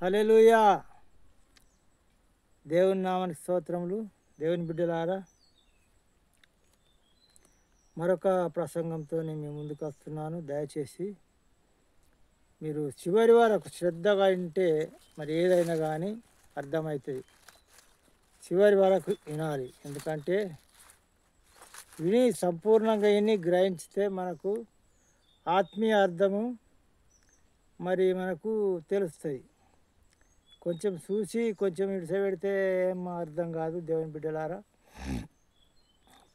హల్లెలూయా. దేవుని నామానికి స్తోత్రములు. దేవుని బిడ్డలారా, మరొక ప్రసంగంతో నేను మీ ముందుకు వస్తున్నాను. దయచేసి మీరు చివరి వరకు శ్రద్ధగా వింటే మరి ఏదైనా కానీ అర్థమవుతుంది. చివరి వరకు వినాలి. ఎందుకంటే విని సంపూర్ణంగా విని గ్రహించితే మనకు ఆత్మీయ అర్థము మరి మనకు తెలుస్తుంది. కొంచెం చూసి కొంచెం ఇడిసపెడితే ఏం అర్థం కాదు. దేవుని బిడ్డలారా,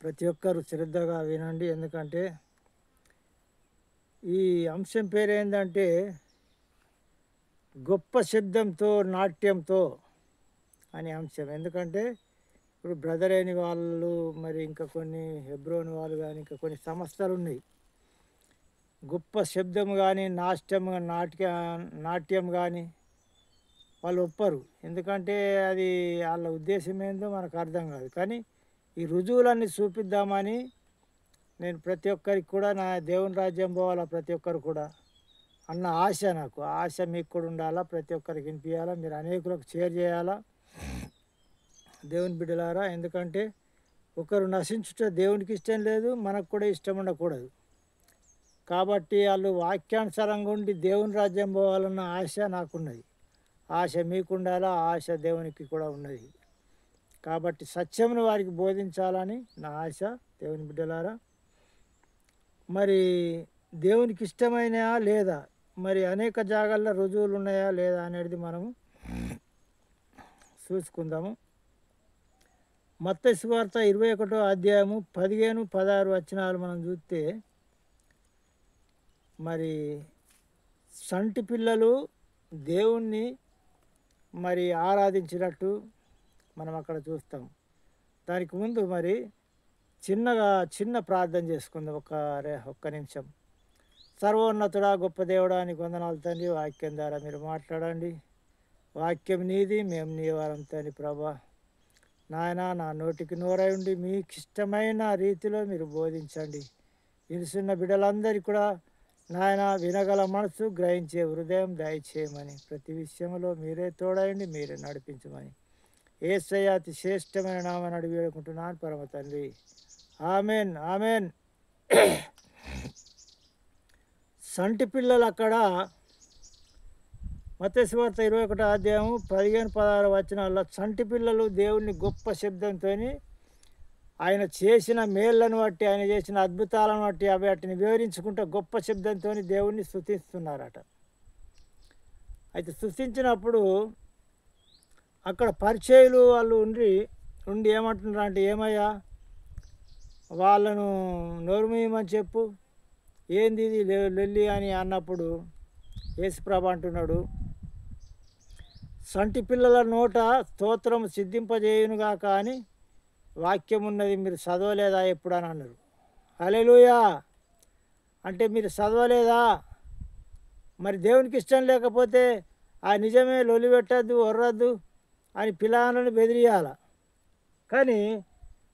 ప్రతి ఒక్కరు శ్రద్ధగా వినండి. ఎందుకంటే ఈ అంశం పేరు ఏంటంటే గొప్ప శబ్దంతో నాట్యంతో అనే అంశం. ఎందుకంటే ఇప్పుడు బ్రదర్ అయిన వాళ్ళు మరి ఇంకా కొన్ని హెబ్రోన్ వాళ్ళు కానీ ఇంకా కొన్ని సంస్థలు ఉన్నాయి. గొప్ప శబ్దం కానీ నాట్యం కానీ వాళ్ళు ఒప్పరు. ఎందుకంటే అది వాళ్ళ ఉద్దేశం ఏందో మనకు అర్థం కాదు. కానీ ఈ రుజువులన్నీ చూపిద్దామని నేను ప్రతి ఒక్కరికి కూడా నా దేవుని రాజ్యం పోవాలా, ప్రతి ఒక్కరు కూడా అన్న ఆశ, నాకు ఆశ మీకు కూడా ఉండాలా, ప్రతి ఒక్కరికి వినిపించాలా, మీరు అనేకులకు షేర్ చేయాలా దేవుని బిడ్డలారా. ఎందుకంటే ఒకరు నశించుట దేవునికి ఇష్టం లేదు, మనకు కూడా ఇష్టం ఉండకూడదు. కాబట్టి వాళ్ళు వాక్యానుసారంగా ఉండి దేవుని రాజ్యం పోవాలన్న ఆశ నాకున్నది. ఆశ మీకుండాలా, ఆశ దేవునికి కూడా ఉన్నది. కాబట్టి సత్యమును వారికి బోధించాలని నా ఆశ. దేవుని బిడ్డలారా, మరి దేవునికి ఇష్టమైనయా లేదా, మరి అనేక జాగాల్లో రుజువులు ఉన్నాయా లేదా అనేది మనము చూసుకుందాము. మత్తయి సువార్త 21వ అధ్యాయము 15, 16 వచనాలు మనం చూస్తే మరి సంటి పిల్లలు దేవుణ్ణి మరి ఆరాధించినట్టు మనం అక్కడ చూస్తాం. దానికి ముందు మరి చిన్న ప్రార్థన చేసుకుందాం. ఒక్క నిమిషం. సర్వోన్నతుడా, గొప్ప దేవుడా, నీకు వందనాలు తండ్రి. వాక్యం ద్వారా మీరు మాట్లాడండి. వాక్యం నీది, మేము నీ వారం తండ్రి. ప్రభా నాయన, నా నోటికి నోరై ఉండి మీకు ఇష్టమైన రీతిలో మీరు బోధించండి. వినుసున్న బిడ్డలందరికీ కూడా నాయన వినగల మనసు, గ్రహించే హృదయం దయచేయమని, ప్రతి విషయంలో మీరే తోడయండి, మీరే నడిపించమని యేసయ్య అతి శ్రేష్టమైన నామని అడిగి వేడుకుంటున్నాను పరమ తండ్రి. Amen, amen. సంటి పిల్లలు అక్కడ మత్తయి సువార్త 21వ అధ్యాయము 15, 16 వచనాల్లో సంటి పిల్లలు దేవుణ్ణి గొప్ప శబ్దంతో ఆయన చేసిన మేళ్లను బట్టి, ఆయన చేసిన అద్భుతాలను బట్టి వాటిని వివరించుకుంటూ గొప్ప శబ్దంతో దేవుణ్ణి స్తుతిస్తున్నారట. అయితే స్తుతించినప్పుడు అక్కడ పరిచయులు వాళ్ళు ఉండి ఏమంటున్నారు అంటే, ఏమయ్యా వాళ్ళను నోరుమీయమని చెప్పు, ఏంది ఇది లొల్లి అని అన్నప్పుడు యేసుప్రభు అంటున్నాడు, సంటి పిల్లల నోట స్తోత్రం సిద్ధింపజేయునుగాక అని వాక్యం ఉన్నది, మీరు చదవలేదా ఎప్పుడు అని అన్నారు. హల్లెలూయా. అంటే మీరు చదవలేదా? మరి దేవునికి ఇష్టం లేకపోతే ఆ నిజమే లొల్లి పెట్టద్దు, ఒర్రద్దు అని పిల్లలను బెదిరియాల. కానీ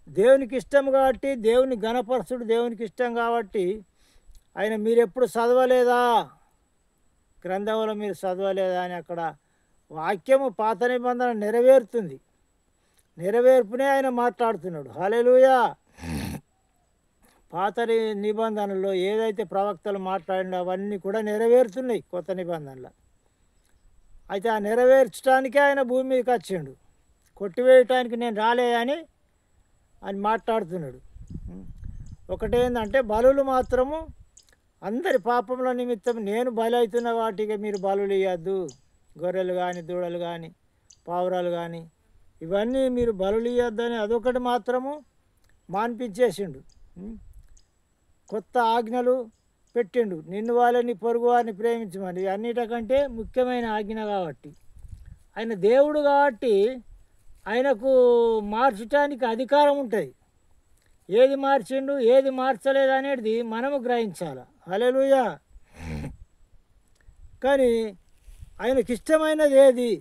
దేవునికి ఇష్టం కాబట్టి, దేవుని ఘనపరచుడు దేవునికి ఇష్టం కాబట్టి ఆయన మీరు ఎప్పుడు చదవలేదా, గ్రంథంలో మీరు చదవలేదా అని అక్కడ వాక్యము పాత నిబంధన నెరవేరుతుంది. నెరవేర్పునే ఆయన మాట్లాడుతున్నాడు. హల్లెలూయా. పాత నిబంధనలో ఏదైతే ప్రవక్తలు మాట్లాడినా అవన్నీ కూడా నెరవేరుతున్నాయి కొత్త నిబంధనలో. అయితే ఆ నెరవేర్చడానికే ఆయన భూమి మీదకి వచ్చిండు. కొట్టివేయటానికి నేను రాలేదని అని మాట్లాడుతున్నాడు. ఒకటేందంటే బలులు మాత్రము అందరి పాపముల నిమిత్తం నేను బలి అవుతున్న వాటికి మీరు బలులు ఇవ్వద్దు, గొర్రెలు కానీ దూడలు కానీ పావురాలు కానీ ఇవన్నీ మీరు బలులు ఇవ్వద్దని అదొకటి మాత్రము మాన్పించేసిండు. కొత్త ఆజ్ఞలు పెట్టిండు. నిన్ను వాళ్ళని పొరుగు వారిని ప్రేమించమని, అన్నిటికంటే ముఖ్యమైన ఆజ్ఞ కాబట్టి. ఆయన దేవుడు కాబట్టి ఆయనకు మార్చటానికి అధికారం ఉంటుంది. ఏది మార్చిండు ఏది మార్చలేదు అనేది మనము గ్రహించాలి. హల్లెలూయా. కానీ ఆయనకి ఇష్టమైనది ఏది,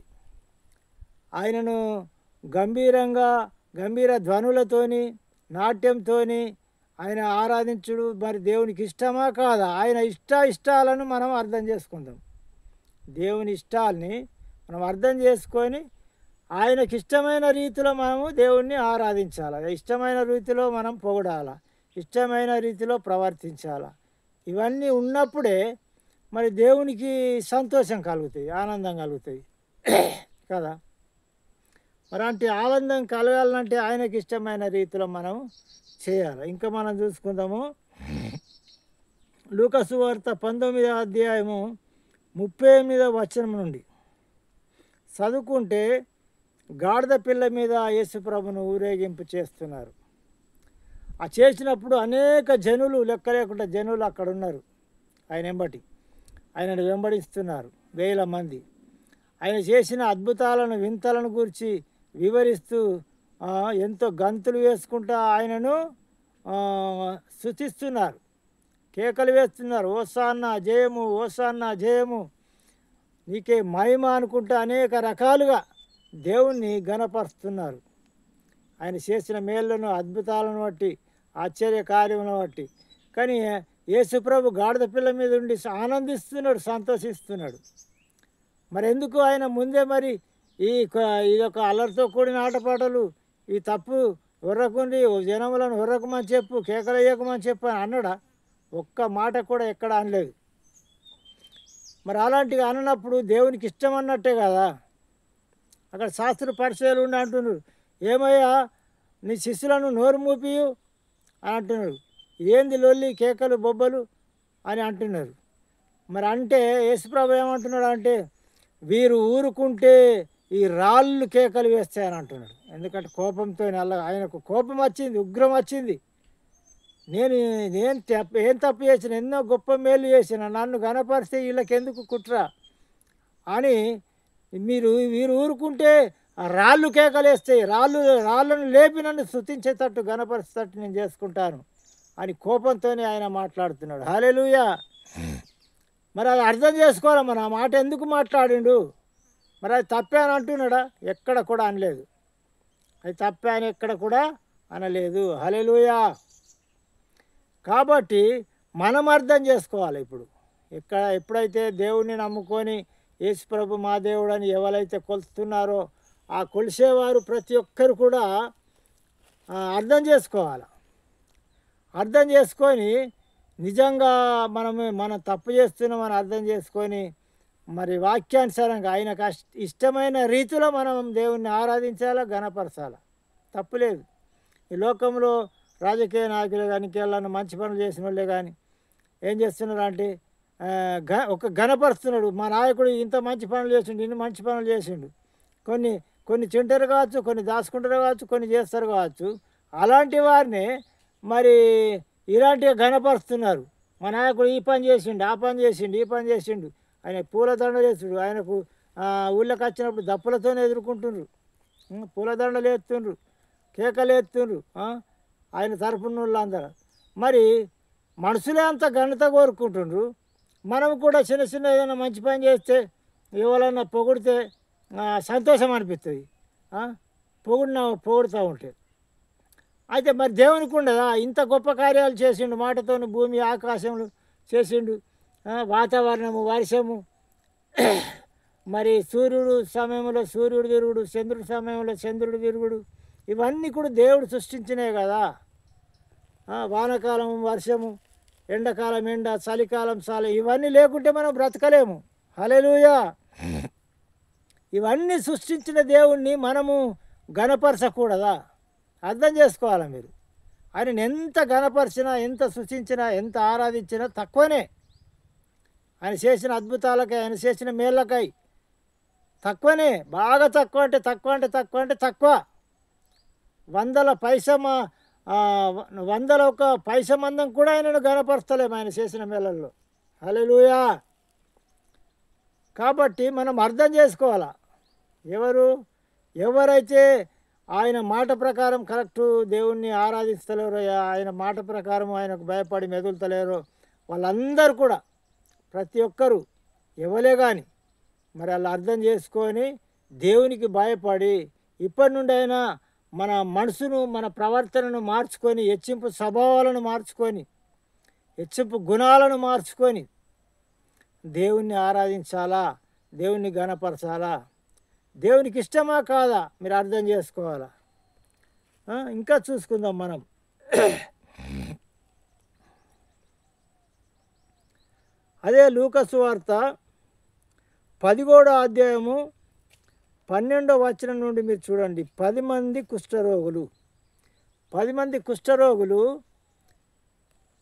ఆయనను గంభీర ధ్వనులతోని నాట్యంతో ఆయన ఆరాధించుడు మరి దేవునికి ఇష్టమా కాదా, ఆయన ఇష్టాలను మనం అర్థం చేసుకుందాం. దేవుని ఇష్టాల్ని మనం అర్థం చేసుకొని ఆయనకి ఇష్టమైన రీతిలో మనము దేవుణ్ణి ఆరాధించాలి, ఇష్టమైన రీతిలో మనం పొగడాలి, ఇష్టమైన రీతిలో ప్రవర్తించాలి. ఇవన్నీ ఉన్నప్పుడే మరి దేవునికి సంతోషం కలుగుతుంది, ఆనందం కలుగుతుంది కదా. మరి అంటే ఆనందం కలగాలంటే ఆయనకి ఇష్టమైన రీతిలో మనం చేయాలి. ఇంకా మనం చూసుకుందాము లూకా సువార్త 19వ అధ్యాయము 38వ వచనం నుండి చదువుకుంటే గాడిద పిల్ల మీద యేసుప్రభును ఊరేగింపు చేస్తున్నారు. ఆ చేసినప్పుడు అనేక జనులు, లెక్క లేకుండా జనులు అక్కడ ఉన్నారు. ఆయన వెంబడి ఆయనను వెంబడిస్తున్నారు వేల మంది. ఆయన చేసిన అద్భుతాలను, వింతలను గురించి వివరిస్తూ ఎంతో గంతులు వేసుకుంటూ ఆయనను స్తుతిస్తున్నారు, కేకలు వేస్తున్నారు. ఓసాన్న జయము, ఓసాన్న జయము, నీకే మహిమ అనుకుంటూ అనేక రకాలుగా దేవుణ్ణి ఘనపరుస్తున్నారు. ఆయన చేసిన మేళ్లను, అద్భుతాలను బట్టి, ఆశ్చర్య కార్యములను బట్టి. కానీ యేసుప్రభు గాడిద పిల్ల మీద ఉండి ఆనందిస్తున్నాడు, సంతోషిస్తున్నాడు. మరి ఎందుకు ఆయన ముందే మరి ఇదొక అల్లరితో కూడిన ఆటపాటలు, ఈ తప్పు ఉర్రకుండి జనములను ఉర్రకమని చెప్పు, కేకలయ్యకమని చెప్పు అని అన్నాడా? ఒక్క మాట కూడా ఎక్కడ అనలేదు. మరి అలాంటివి అననప్పుడు దేవునికి ఇష్టం అన్నట్టే కదా. అక్కడ శాస్త్ర పరిచయాలు ఉండి అంటున్నారు, ఏమయ్యా నీ శిష్యులను నోరు మూపియు అని అంటున్నాడు. ఏంది లొల్లి, కేకలు బొబ్బలు అని అంటున్నారు. మరి అంటే యేసుప్రభు ఏమంటున్నాడు అంటే, వీరు ఊరుకుంటే ఈ రాళ్ళు కేకలు వేస్తాయని అంటున్నాడు. ఎందుకంటే కోపంతో ఆయనకు కోపం వచ్చింది, ఉగ్రం వచ్చింది. నేను ఏం తప్పు చేసిన, ఎన్నో గొప్ప మేలు చేసిన, నన్ను గనపరిస్తే వీళ్ళకెందుకు కుట్ర అని వీరు ఊరుకుంటే రాళ్ళు కేకలేస్తాయి, రాళ్ళను లేపి నన్ను స్తుతించేటట్టు, గనపరిచేటట్టు నేను చేసుకుంటాను అని కోపంతోనే ఆయన మాట్లాడుతున్నాడు. హల్లెలూయా. మరి అది అర్థం చేసుకోవాలి. మన ఆ మాట ఎందుకు మాట్లాడిండు? మరి అది తప్పే అని అంటున్నాడా? ఎక్కడ కూడా అనలేదు. అది తప్పే అని ఎక్కడ కూడా అనలేదు. హల్లెలూయా. కాబట్టి మనం అర్థం చేసుకోవాలి. ఇప్పుడు ఎప్పుడైతే దేవుణ్ణి నమ్ముకొని యేసుప్రభు మా దేవుడు అని ఎవరైతే కొలుస్తున్నారో ఆ కొలిసేవారు ప్రతి ఒక్కరు కూడా అర్థం చేసుకోవాలి. అర్థం చేసుకొని నిజంగా మనం తప్పు చేస్తున్నామని అర్థం చేసుకొని మరి వాక్యానుసారంగా ఆయనకు ఇష్టమైన రీతిలో మనం దేవుణ్ణి ఆరాధించాలా, గణపరచాలా. తప్పులేదు. ఈ లోకంలో రాజకీయ నాయకులు కానీ, ఇంకెళ్ళని మంచి పనులు చేసిన వాళ్ళే కానీ ఏం చేస్తున్నారు అంటే ఒక ఘనపరుస్తున్నాడు. మా నాయకుడు ఇంత మంచి పనులు చేసిండు, ఇన్ని మంచి పనులు చేసిండు. కొన్ని తింటారు కావచ్చు, కొన్ని దాచుకుంటారు కావచ్చు, కొన్ని చేస్తారు కావచ్చు. అలాంటి వారిని మరి ఇలాంటివి ఘనపరుస్తున్నారు. మా నాయకుడు ఈ పని చేసిండు, ఆ పని చేసిండు, ఈ పని చేసిండు. ఆయన పూలదండలు వేస్తుండ్రు, ఆయనకు ఊళ్ళోకి వచ్చినప్పుడు దప్పులతోనే ఎదుర్కొంటుండ్రు, పూలదండలు వేస్తుండ్రు, కేకలు వేస్తుండ్రు ఆయన తరపున వాళ్ళందరూ. మరి మనుషులే అంత ఘనత కోరుకుంటుండ్రు. మనం కూడా చిన్న చిన్న ఏదైనా మంచి పని చేస్తే, ఎవరైనా పొగిడితే సంతోషం అనిపిస్తుంది, పొగుడుతూ ఉంటే. అయితే మరి దేవునికి ఉండదా? ఇంత గొప్ప కార్యాలు చేసిండు, మాటతోని భూమి ఆకాశములు చేసిండు, వాతావరణము, వర్షము, మరి సూర్యుడు సమయంలో సూర్యుడు తిరుగుడు, చంద్రుడి సమయంలో చంద్రుడు తిరుగుడు, ఇవన్నీ కూడా దేవుడు సృష్టించినవి కదా. వానకాలం వర్షము, ఎండాకాలం ఎండ, చలికాలం చలి, ఇవన్నీ లేకుంటే మనం బ్రతకలేము. హల్లెలూయా. ఇవన్నీ సృష్టించిన దేవుణ్ణి మనము ఘనపరచకూడదా? అర్థం చేసుకోవాలి మీరు. ఆయన ఎంత ఘనపరిచినా, ఎంత సృష్టించినా, ఎంత ఆరాధించినా తక్కువనే. ఆయన చేసిన అద్భుతాలకై, ఆయన చేసిన మేళ్ళకై తక్కువనే. బాగా తక్కువ అంటే తక్కువ అంటే తక్కువ అంటే తక్కువ. వందల ఒక పైస మందం కూడా ఆయనను ఘనపరచలేము ఆయన చేసిన మేళల్లో. హల్లెలూయా. కాబట్టి మనం అర్థం చేసుకోవాలా. ఎవరైతే ఆయన మాట ప్రకారం కరెక్టు దేవుణ్ణి ఆరాధిస్తలేరో, ఆయన మాట ప్రకారం ఆయనకు భయపడి మెదులుతలేరో వాళ్ళందరూ కూడా, ప్రతి ఒక్కరూ ఎవరే కానీ మరి అలా అర్థం చేసుకొని దేవునికి భయపడి ఇప్పటి నుండి అయినా మన మనసును, మన ప్రవర్తనను మార్చుకొని, హెచ్చింపు స్వభావాలను మార్చుకొని, హెచ్చింపు గుణాలను మార్చుకొని దేవుణ్ణి ఆరాధించాలా, దేవుణ్ణి ఘనపరచాలా. దేవునికి ఇష్టమా కాదా మీరు అర్థం చేసుకోవాలా. ఇంకా చూసుకుందాం మనం. అదే లూకా సువార్త 11వ అధ్యాయము 12వ వచనం నుండి మీరు చూడండి. 10 మంది కుష్ఠరోగులు 10 మంది కుష్ఠరోగులు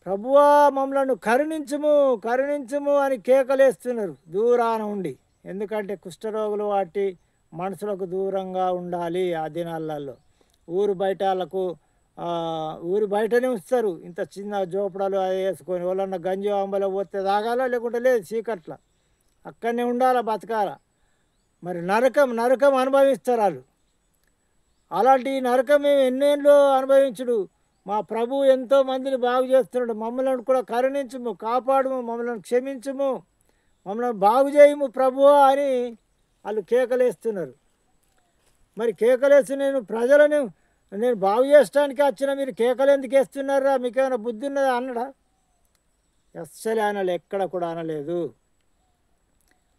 ప్రభువా మమ్మలను కరుణించుము కరుణించుము అని కేకలేస్తున్నారు దూరాన ఉండి. ఎందుకంటే కుష్ఠరోగులు వాటి మనుషులకు దూరంగా ఉండాలి. ఆ దినాలలో ఊరు బయట వాళ్ళకు ఊరి బయటనే ఉంచుతారు. ఇంత చిన్న జోపడాలు అది వేసుకొని వాళ్ళన్న గంజి అంబలో పోతే తాగాల, లేకుంటే లేదు చీకట్ల అక్కడనే ఉండాలా, బతకాల. మరి నరకం నరకం అనుభవిస్తారు వాళ్ళు. అలాంటి నరకం మేము ఎన్నేళ్ళు అనుభవించుడు. మా ప్రభు ఎంతో మందిని బాగు చేస్తున్నాడు. మమ్మల్ని కూడా కరుణించుము, కాపాడుము, మమ్మల్ని క్షమించుము, మమ్మల్ని బాగు చేయము ప్రభువా అని వాళ్ళు కేకలేస్తున్నారు. మరి కేకలేసి నేను బాగు చేయడానికి వచ్చిన మీరు కేకలు ఎందుకు వేస్తున్నారా, మీకేమైనా బుద్ధి ఉన్నదా అన్నాడా? అస్సలే అనలే, ఎక్కడ కూడా అనలేదు.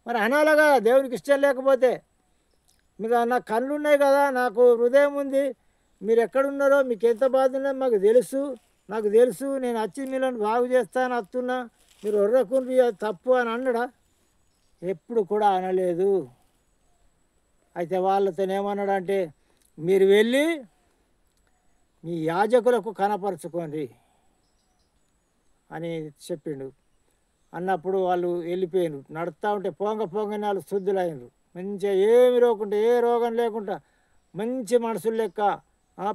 మరి అనాలగా దేవునికి ఇష్టం లేకపోతే. మీకు నాకు కళ్ళు ఉన్నాయి కదా, నాకు హృదయం ఉంది, మీరు ఎక్కడున్నారో మీకు ఎంత బాధ ఉన్నదో నాకు తెలుసు, నేను వచ్చి మీలను బాగు చేస్తాను వస్తున్నా, మీరు ఒర్రకుండ్రి అది తప్పు అని అన్నాడా? ఎప్పుడు కూడా అనలేదు. అయితే వాళ్ళతో ఏమన్నాడంటే, మీరు వెళ్ళి మీ యాజకులకు కనపరుచుకోండి అని చెప్పిండు. అన్నప్పుడు వాళ్ళు వెళ్ళిపోయారు. నడుస్తూ ఉంటే పోంగనే వాళ్ళు శుద్ధులైనరు. మంచిగా ఏమి రోకుంటే ఏ రోగం లేకుండా మంచి మనుషులు లెక్క,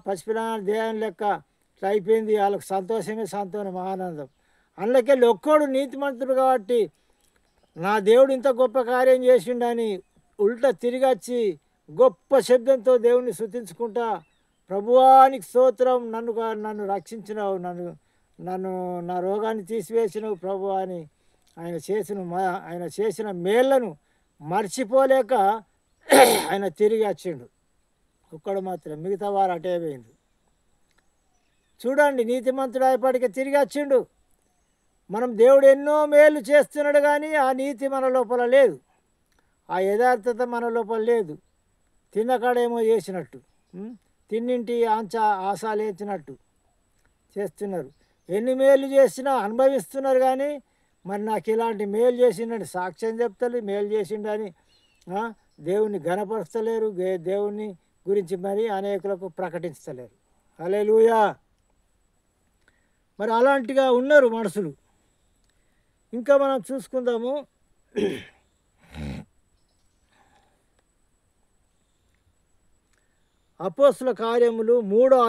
పసిపిల్లల దేహం లెక్క ఇట్లా అయిపోయింది. వాళ్ళకి సంతోషం ఆనందం. అందులోకెళ్ళి ఒక్కోడు నీతిమంతుడు కాబట్టి నా దేవుడు ఇంత గొప్ప కార్యం చేసిండని ఉల్టా తిరిగి వచ్చి గొప్ప శబ్దంతో దేవుణ్ణి స్తుతించుకుంటా, ప్రభువానికి స్తోత్రం, నన్ను రక్షించినావు, నా రోగాన్ని తీసివేసినావు ప్రభు అని ఆయన చేసిన మేళ్లను మర్చిపోలేక ఆయన తిరిగి వచ్చిండు. ఒక్కడు మాత్రం, మిగతా వారు అటే పోయిండు. చూడండి, నీతిమంతుడు అయ్యేపాటికి తిరిగి వచ్చిండు. మనం దేవుడు ఎన్నో మేలు చేస్తున్నాడు, కానీ ఆ నీతి మన లోపల లేదు, ఆ యథార్థత మన లోపల లేదు. తిన్నకాడేమో చేసినట్టు, తిన్నింటి ఆశలేచినట్టు చేస్తున్నారు. ఎన్ని మేలు చేసినా అనుభవిస్తున్నారు, కానీ మరి నాకు ఇలాంటి మేలు చేసిండని సాక్ష్యం చెప్తారు, మేలు చేసిండని దేవుణ్ణి ఘనపరుస్తలేరు, దేవుని గురించి మరి అనేకులకు ప్రకటించలేరు. హల్లెలూయా. మరి అలాంటిగా ఉన్నారు మనుషులు. ఇంకా మనం చూసుకుందాము. అపోస్తుల కార్యములు 3వ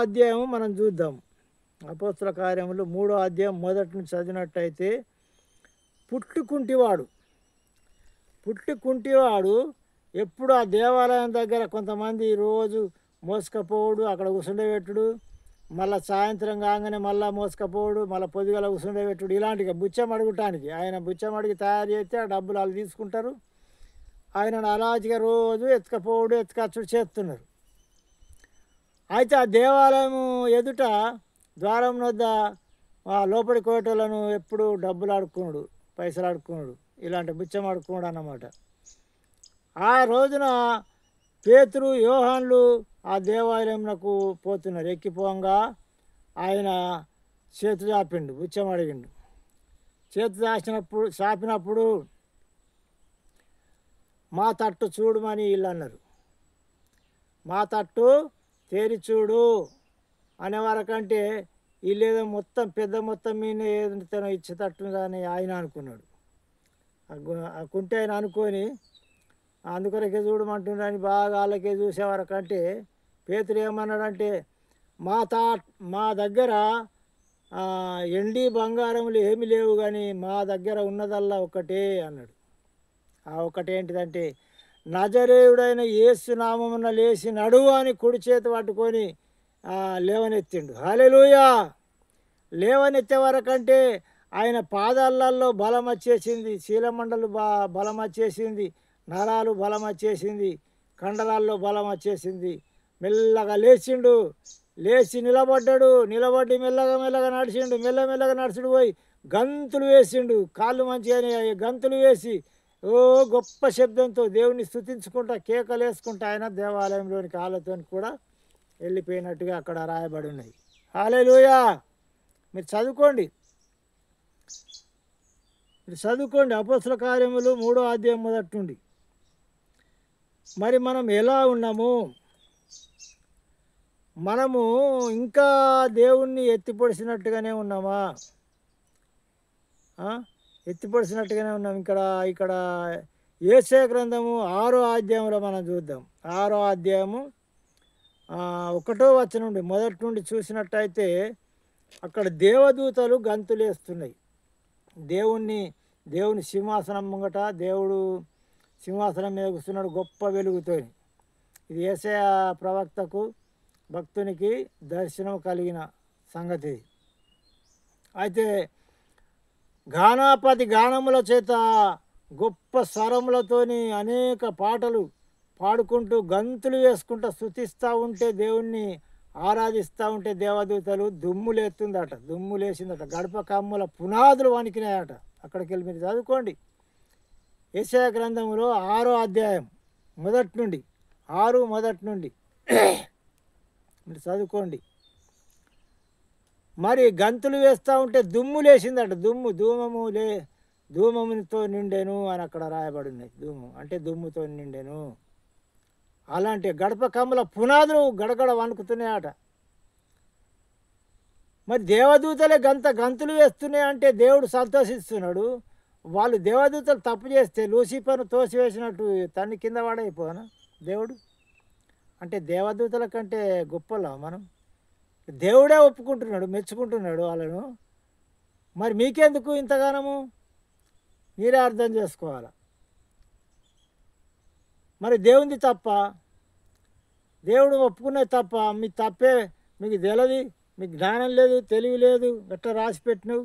అధ్యాయము మనం చూద్దాం. అపోస్తుల కార్యములు 3వ అధ్యాయం మొదటి నుంచి చదివినట్టయితే, పుట్టుకుంటివాడు ఎప్పుడు ఆ దేవాలయం దగ్గర కొంతమంది రోజు మోసుకపోవుడు, అక్కడ కూసుండబెట్టుడు, మళ్ళీ సాయంత్రం కాగానే మళ్ళీ మోసుకపోవుడు, మళ్ళీ పొద్దుగల కూసుండబెట్టుడు, ఇలాంటిగా బుచ్చం అడుగుటానికి. ఆయన బుచ్చం అడిగి తయారు చేస్తే ఆ డబ్బులు వాళ్ళు తీసుకుంటారు. ఆయనను అలాజిగా రోజు ఎత్తుకచ్చుడు చేస్తున్నారు. అయితే ఆ దేవాలయం ఎదుట ద్వారం వద్ద లోపలి కోటలను ఎప్పుడు డబ్బులు అడుక్కున్నాడు, పైసలు అడుక్కున్నాడు, ఇలాంటి బుచ్చం అడుక్కున్నాడు అన్నమాట. ఆ రోజున పేతురు యోహాన్లు ఆ దేవాలయంకు పోతున్నారు. ఎక్కిపోగా ఆయన చేతు చాపిండు, బుచ్చం అడిగిండు. చేతు చాపినప్పుడు మా తట్టు చూడమని వీళ్ళు అన్నారు. మా తట్టు తేరి చూడు అనేవరకంటే వీళ్ళేదో పెద్ద మొత్తం మీద ఏదైనా ఇచ్చేటట్టు అని ఆయన అనుకున్నాడు. ఆ కుంటే ఆయన అనుకొని అందుకొరకే చూడమంటుండని బాగా వాళ్ళకే చూసేవరకంటే పేతురు ఏమన్నాడంటే, మా దగ్గర ఎండి బంగారములు ఏమి లేవు, కానీ మా దగ్గర ఉన్నదల్లా ఒకటే అన్నాడు. ఆ ఒకటేంటిదంటే, నజరేయుడైన యేసు నామమున లేచి నడువు అని కుడి చేతి పట్టుకొని లేవనెత్తిండు. హల్లెలూయా. లేవనెత్తే వరకంటే ఆయన పాదాలలో బలం వచ్చేసింది, శీలమండలు బలం వచ్చేసింది, నరాలు బలం వచ్చేసింది, కండరాల్లో బలం వచ్చేసింది. మెల్లగా లేచిండు, లేచి నిలబడి మెల్లగా నడిచిండు. మెల్లగా నడుచుడు పోయి గంతులు వేసిండు. కాళ్ళు మంచిగానే గంతులు వేసి ఓ గొప్ప శబ్దంతో దేవుని స్తుతించుకుంటా కేకలు వేసుకుంటా ఆయన దేవాలయంలోనికి ఆళ్ళతో కూడా వెళ్ళిపోయినట్టుగా అక్కడ రాయబడి ఉన్నది. హల్లెలూయా. మీరు చదువుకోండి, అపోస్తల కార్యములు 3వ అధ్యాయం మొదటి నుండి. మరి మనం ఎలా ఉన్నాము? మనము ఇంకా దేవుణ్ణి ఎత్తిపొడిసినట్టుగానే ఉన్నామా? ఎత్తిపొడిసినట్టుగానే ఉన్నాం. ఇక్కడ ఇక్కడ యేషయా గ్రంథము 6వ అధ్యాయంలో మనం చూద్దాం. 6వ అధ్యాయము 1వ వచనం నుండి మొదటి నుండి చూసినట్టయితే అక్కడ దేవదూతలు గంతులేస్తున్నాయి. దేవుని సింహాసనం ముంగట దేవుడు సింహాసనం మీద కూర్చున్నాడు గొప్ప వెలుగుతో. ఇది యేషయా ప్రవక్తకు భక్తునికి దర్శనం కలిగిన సంగతి. అయితే గానాపతి గానముల చేత గొప్ప స్వరములతోని అనేక పాటలు పాడుకుంటూ గంతులు వేసుకుంటూ స్తుతిస్తూ ఉంటే, దేవుణ్ణి ఆరాధిస్తూ ఉంటే దేవదూతలు దుమ్ము లేసిందట. గడప కమ్ముల పునాదులు వణికినాయట. అక్కడికి వెళ్ళి మీరు చదువుకోండి. యేషయా గ్రంథంలో 6వ అధ్యాయం మొదటి నుండి మీరు చదువుకోండి. మరి గంతులు వేస్తూ ఉంటే దుమ్ము లేచిందట. ధూమముతో నిండెను అని అక్కడ రాయబడి ఉన్నాయి. ధూమం అంటే దుమ్ముతో నిండెను. అలాంటి గడప కమ్ముల పునాదులు గడగడ వణుకుతున్నాయట. మరి దేవదూతలే గంతులు వేస్తున్నాయి అంటే దేవుడు సంతోషిస్తున్నాడు. వాళ్ళు దేవదూతలు తప్పు చేస్తే లూసిఫర్ను తోసివేసినట్టు తన్ని కింద పడైపోనా దేవుడు? అంటే దేవదూతల కంటే గొప్పలా మనం? దేవుడే ఒప్పుకుంటున్నాడు, మెచ్చుకుంటున్నాడు వాళ్ళను. మరి మీకెందుకు ఇంతగానము? మీరే అర్థం చేసుకోవాలి. మరి దేవునిది తప్ప, దేవుడు ఒప్పుకునేది తప్ప, మీ తప్పే మీకు తెలియదు, మీకు జ్ఞానం లేదు, తెలివి లేదు, ఎట్లా రాసి పెట్టినవు,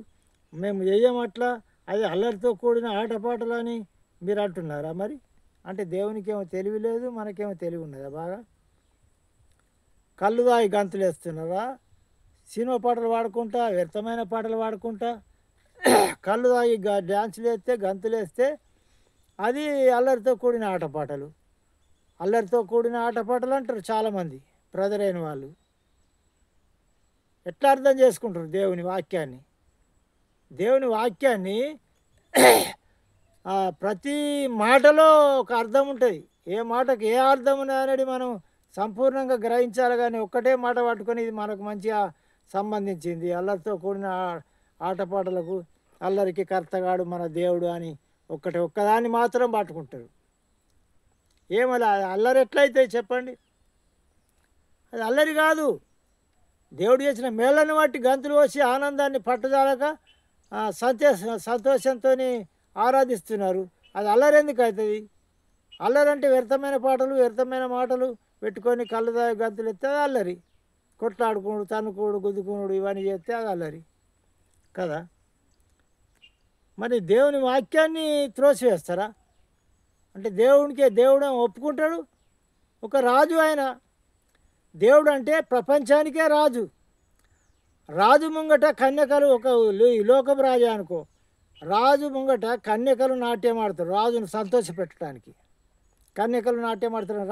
మేము చెయ్యమట్లా, అది అల్లరితో కూడిన ఆటపాటలు అని మీరు అంటున్నారా? మరి అంటే దేవునికి ఏమో తెలివి లేదు, మనకేమో తెలివి ఉన్నదా? బాగా కళ్ళు దాగి గంతులు వేస్తున్నారా? సినిమా పాటలు పాడుకుంటా, వ్యర్థమైన పాటలు పాడుకుంటా కళ్ళు దాగి డ్యాన్సులు వేస్తే, గంతులు వేస్తే అది అల్లరితో కూడిన ఆటపాటలు. అల్లరితో కూడిన ఆటపాటలు అంటారు చాలామంది ప్రజలైన వాళ్ళు. ఎట్లా అర్థం చేసుకుంటారు దేవుని వాక్యాన్ని? దేవుని వాక్యాన్ని ప్రతి మాటలో ఒక అర్థం ఉంటుంది. ఏ మాటకు ఏ అర్థం అనేది మనం సంపూర్ణంగా గ్రహించాలి. కానీ ఒక్కటే మాట పట్టుకొని ఇది మనకు మంచిగా సంబంధించింది, అల్లరితో కూడిన ఆటపాటలకు, అల్లరికి కర్తగాడు మన దేవుడు అని ఒక్కదాన్ని మాత్రం పట్టుకుంటారు. ఏమలా అల్లరి ఎట్లయితే చెప్పండి? అది అల్లరి కాదు. దేవుడు చేసిన మేళ్ళని బట్టి గంతులు వచ్చి ఆనందాన్ని పట్టుదలక సంతోషంతో ఆరాధిస్తున్నారు. అది అల్లరి ఎందుకు అవుతుంది? అల్లరి అంటే వ్యర్థమైన పాటలు, వ్యర్థమైన మాటలు పెట్టుకొని కళ్ళు దాగి గంతులు ఎత్తే అది అల్లరి. కొట్లాడుకున్నాడు, తన్నుకోడు, గుద్దుకున్నాడు, ఇవన్నీ చేస్తే అది అల్లరి కదా. మరి దేవుని వాక్యాన్ని త్రోసివేస్తారా? అంటే దేవుడు ఒప్పుకుంటాడు. ఒక రాజు ఆయన, దేవుడు అంటే ప్రపంచానికే రాజు. రాజు ముంగట కన్యకలు, ఒక లోకపు రాజు అనుకో, రాజు ముంగట కన్యకలు నాట్యం ఆడతారు రాజును సంతోషపెట్టడానికి. కన్యకలు నాట్యం ఆడతారు.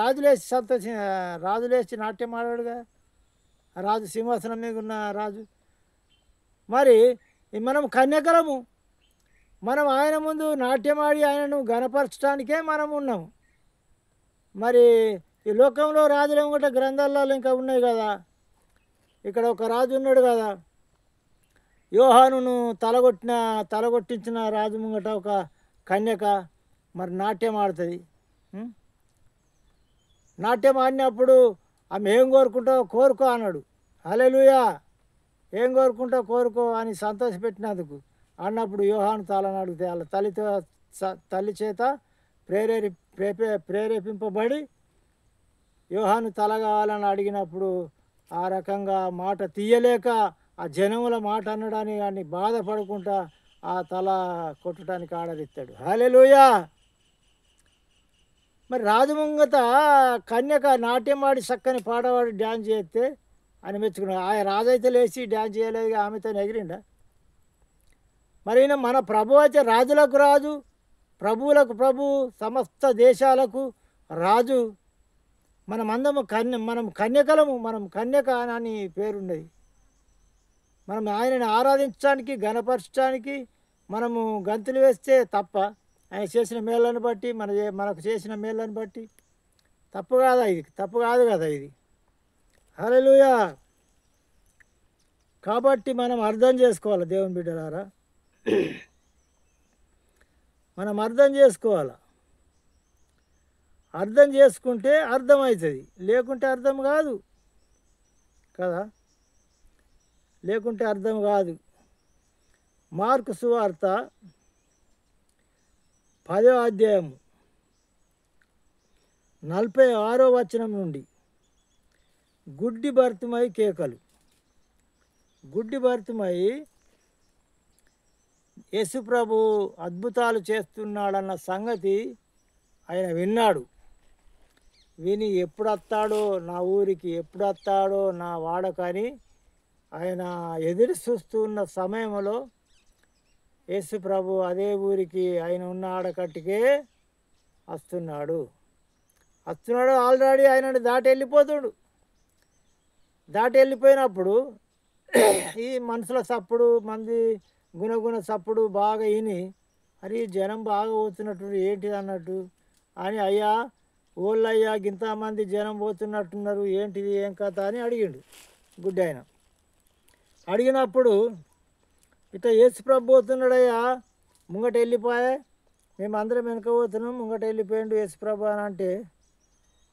రాజులేసి నాట్యం ఆడాడుగా రాజు, సింహాసనం మీద ఉన్న రాజు. మరి మనం కన్యకలము, మనం ఆయన ముందు నాట్యమాడి ఆయనను గణపరచడానికే మనం ఉన్నాము. మరి ఈ లోకంలో రాజులు కూడా గ్రంథాలలో ఇంకా ఉన్నాయి కదా. ఇక్కడ ఒక రాజు ఉన్నాడు కదా, యోహానును తలగొట్టించిన రాజు ముంగట ఒక కన్యక మరి నాట్యం ఆడుతుంది. నాట్యం ఆడినప్పుడు ఆమె ఏం కోరుకో అన్నాడు. హల్లెలూయా, ఏం కోరుకో అని సంతోషపెట్టినందుకు అన్నప్పుడు యోహాను తలని అడిగితే వాళ్ళ తల్లి చేత ప్రేరేపింపబడి యోహాను తల కావాలని అడిగినప్పుడు ఆ రకంగా మాట తీయలేక ఆ జనముల మాట అనడానికి కానీ బాధపడుకుంటా ఆ తల కొట్టడానికి ఆర్డర్ ఇస్తాడు. హల్లెలూయా. మరి రాజు ముంగత కన్యక నాట్యం ఆడి చక్కని పాడవాడి డ్యాన్స్ చేస్తే అని మెచ్చుకున్నాడు. ఆ రాజు అయితే లేచి డ్యాన్స్ చేయలేదుగా, ఆమెతో ఎగిరిండా? మరి మన ప్రభు అయితే రాజులకు రాజు, ప్రభువులకు ప్రభు, సమస్త దేశాలకు రాజు. మనం కన్యకలము, మనం కన్యక అని పేరున్నది. మనం ఆయనని ఆరాధించడానికి, గణపరచడానికి మనము గంతులు వేస్తే తప్ప, ఆయన చేసిన మేళ్ళను బట్టి, మనకు చేసిన మేళ్ళను బట్టి తప్పు కాదా? ఇది తప్పు కాదు కదా ఇది. హల్లెలూయా. కాబట్టి మనం అర్థం చేసుకోవాలి దేవుని బిడ్డలారా, మనం అర్థం చేసుకోవాలి. అర్థం చేసుకుంటే అర్థమవుతుంది, లేకుంటే అర్థం కాదు కదా, లేకుంటే అర్థం కాదు. మార్కు సువార్త 10వ అధ్యాయము 46వ వచనం నుండి గుడ్డి భర్తమై కేకలు. గుడ్డి భర్తమై యేసుప్రభు అద్భుతాలు చేస్తున్నాడన్న సంగతి ఆయన విన్నాడు. విని ఎప్పుడు వస్తాడో నా ఊరికి, ఎప్పుడు వస్తాడో నా వాడకని ఆయన ఎదురు చూస్తున్న సమయంలో యేసుప్రభు అదే ఊరికి, ఆయన ఉన్న ఆడకట్టుకే వస్తున్నాడు. ఆల్రెడీ ఆయనని దాటి వెళ్ళిపోతాడు. దాటి వెళ్ళిపోయినప్పుడు ఈ మనుషుల సప్పుడు, మంది గుణగుణ సప్పుడు బాగా విని, అరే జనం బాగా పోతున్నట్టు ఏంటిది అన్నట్టు అని, అయ్యా ఓళ్ళయ్యా ఇంతమంది జనం పోతున్నట్టున్నారు, ఏంటిది ఏం కథ అని అడిగిండు గుడ్డి ఆయన. అడిగినప్పుడు ఇట్లా యేసుప్రభు పోతున్నాడయ్యా, ముంగట వెళ్ళిపోయా, మేమందరం వెనక పోతున్నాం, ముంగట వెళ్ళిపోయిండు యేసుప్రభు అని అంటే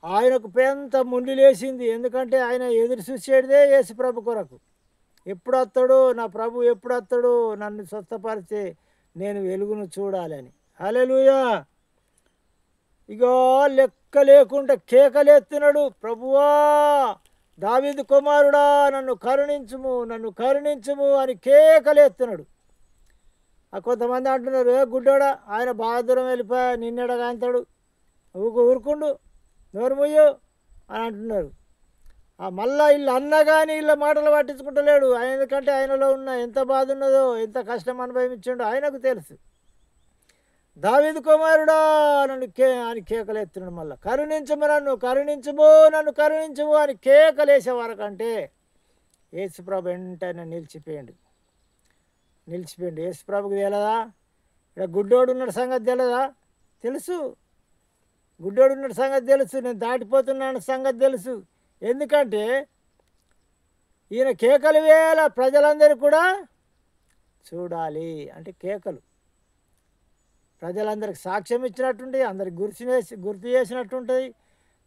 ఆయనకు పెంత ముండి లేచింది. ఎందుకంటే ఆయన ఎదురు చూసేదే యేసుప్రభు కొరకు. ఎప్పుడు వస్తాడో నా ప్రభు, ఎప్పుడు వస్తాడో నన్ను స్వస్థపరిచే, నేను వెలుగును చూడాలని. హల్లెలూయా. ఇగో లెక్క లేకుండా కేకలేస్తున్నాడు, ప్రభువా దావీదు కుమారుడా నన్ను కరుణించుము, నన్ను కరుణించుము అని కేకలేస్తున్నాడు. కొంతమంది అంటున్నారు, గుడ్డోడా ఆయన బాగా దూరం వెళ్ళిపోయా, నిన్నెడగా అంటాడు, ఊరుకుండు, నోరు ముయ్యు అని అంటున్నారు. మళ్ళా వీళ్ళు అన్న కానీ వీళ్ళ మాటలు పట్టించుకుంటలేడు. ఎందుకంటే ఆయనలో ఉన్న ఎంత బాధ ఉన్నదో, ఎంత కష్టం అనుభవించిండో ఆయనకు తెలుసు. దావీదు కుమారుడా నన్ను అని కేకలేస్తున్నాడు. మళ్ళీ కరుణించము, నన్ను కరుణించము, నన్ను కరుణించము అని కేకలేసే వరకంటే యేసుప్రభు వెంటనే నిలిచిపోయాడు. యేసుప్రభుకి తెలియదా? ఇక్కడ గుడ్డోడు ఉన్న సంగతి తెలియదా? తెలుసు. గుడ్డోడు ఉన్న సంగతి తెలుసు, నేను దాటిపోతున్నాను సంగతి తెలుసు. ఎందుకంటే ఈయన కేకలు వేయాల, ప్రజలందరూ కూడా చూడాలి అంటే కేకలు. ప్రజలందరికి సాక్ష్యం ఇచ్చినట్టుంటుంది, అందరికి గుర్తు చేసినట్టుంటుంది.